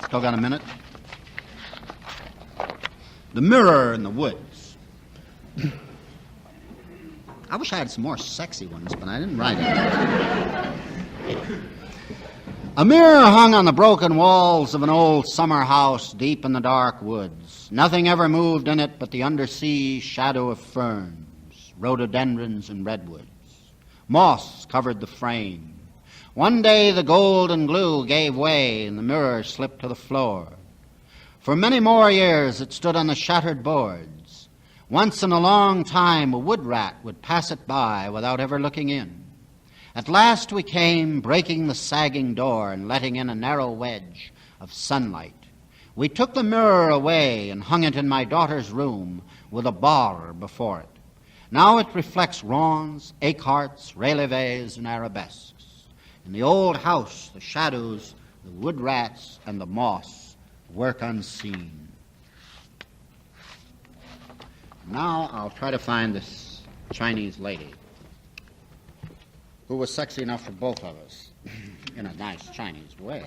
Still got a minute? The mirror in the woods. I wish I had some more sexy ones, but I didn't write it. A mirror hung on the broken walls of an old summer house deep in the dark woods. Nothing ever moved in it but the undersea shadow of ferns, rhododendrons, and redwoods. Moss covered the frame. One day the gold and glue gave way and the mirror slipped to the floor. For many more years it stood on the shattered boards. Once in a long time a wood rat would pass it by without ever looking in. At last we came, breaking the sagging door and letting in a narrow wedge of sunlight. We took the mirror away and hung it in my daughter's room with a bar before it. Now it reflects ronds, aigrettes, releves, and arabesques. In the old house, the shadows, the wood rats, and the moss work unseen. Now I'll try to find this Chinese lady who was sexy enough for both of us in a nice Chinese way.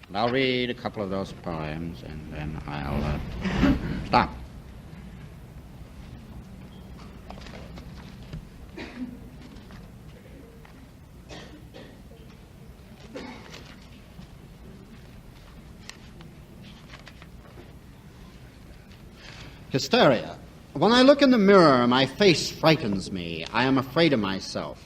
And I'll read a couple of those poems and then I'll stop. Hysteria. When I look in the mirror, my face frightens me. I am afraid of myself.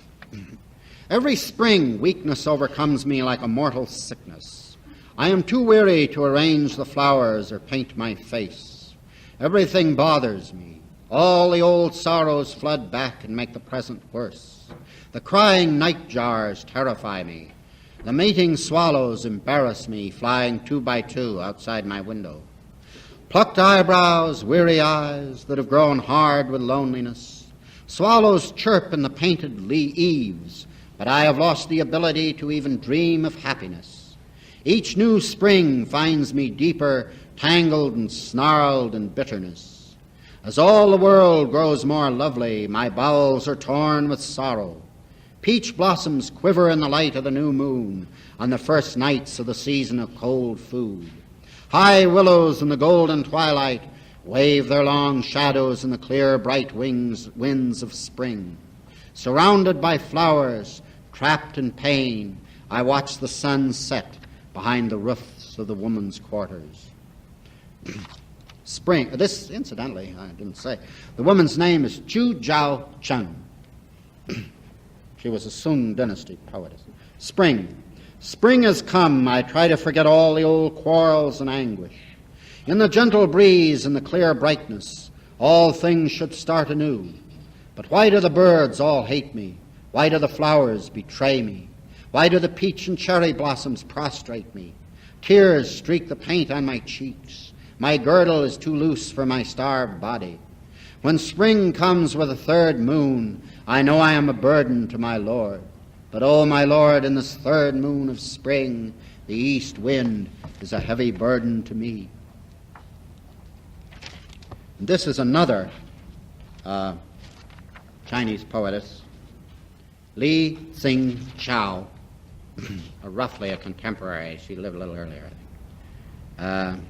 Every spring, weakness overcomes me like a mortal sickness. I am too weary to arrange the flowers or paint my face. Everything bothers me. All the old sorrows flood back and make the present worse. The crying night jars terrify me. The mating swallows embarrass me, flying 2 by 2 outside my window. Plucked eyebrows, weary eyes that have grown hard with loneliness. Swallows chirp in the painted eaves, but I have lost the ability to even dream of happiness. Each new spring finds me deeper, tangled and snarled in bitterness. As all the world grows more lovely, my bowels are torn with sorrow. Peach blossoms quiver in the light of the new moon on the first nights of the season of cold food. High willows in the golden twilight wave their long shadows in the clear, bright winds of spring. Surrounded by flowers, trapped in pain, I watch the sun set behind the roofs of the women's quarters. Spring. This, incidentally, I didn't say. The woman's name is Chu Shu Chen. She was a Sung dynasty poetess. Spring. Spring has come. I try to forget all the old quarrels and anguish. In the gentle breeze and the clear brightness, all things should start anew. But why do the birds all hate me? Why do the flowers betray me? Why do the peach and cherry blossoms prostrate me? Tears streak the paint on my cheeks. My girdle is too loose for my starved body. When spring comes with a third moon, I know I am a burden to my Lord. But, oh, my Lord, in this third moon of spring, the east wind is a heavy burden to me. And this is another Chinese poetess, Li Ch'ing Chao, roughly a contemporary. She lived a little earlier, I think.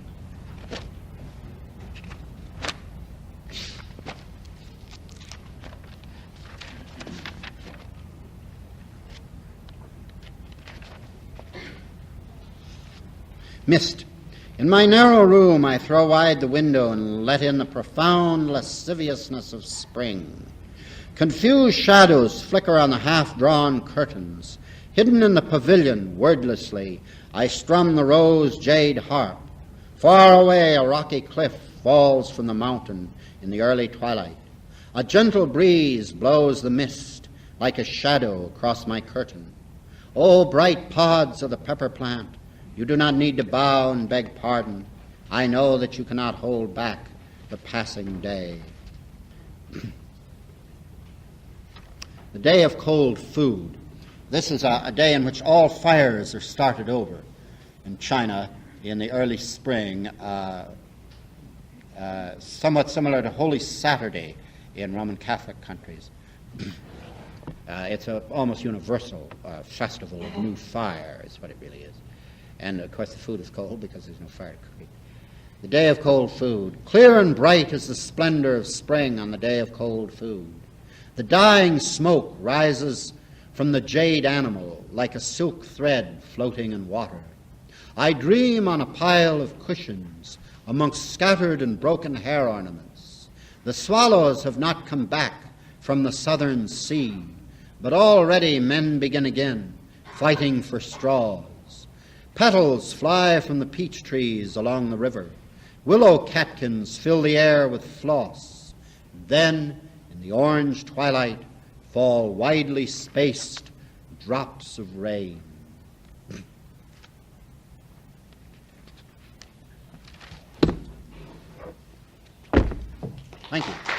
Mist. In my narrow room I throw wide the window and let in the profound lasciviousness of spring. Confused shadows flicker on the half-drawn curtains. Hidden in the pavilion, wordlessly, I strum the rose jade harp. Far away a rocky cliff falls from the mountain in the early twilight. A gentle breeze blows the mist like a shadow across my curtain. Oh, bright pods of the pepper plant, you do not need to bow and beg pardon. I know that you cannot hold back the passing day. The day of cold food. This is a day in which all fires are started over in China in the early spring, somewhat similar to Holy Saturday in Roman Catholic countries. It's an almost universal festival of new fire, is what it really is. And, of course, the food is cold because there's no fire to cook it. The day of cold food. Clear and bright is the splendor of spring on the day of cold food. The dying smoke rises from the jade animal like a silk thread floating in water. I dream on a pile of cushions amongst scattered and broken hair ornaments. The swallows have not come back from the southern sea, but already men begin again, fighting for straws. Petals fly from the peach trees along the river. Willow catkins fill the air with floss. Then, in the orange twilight, fall widely spaced drops of rain. Thank you.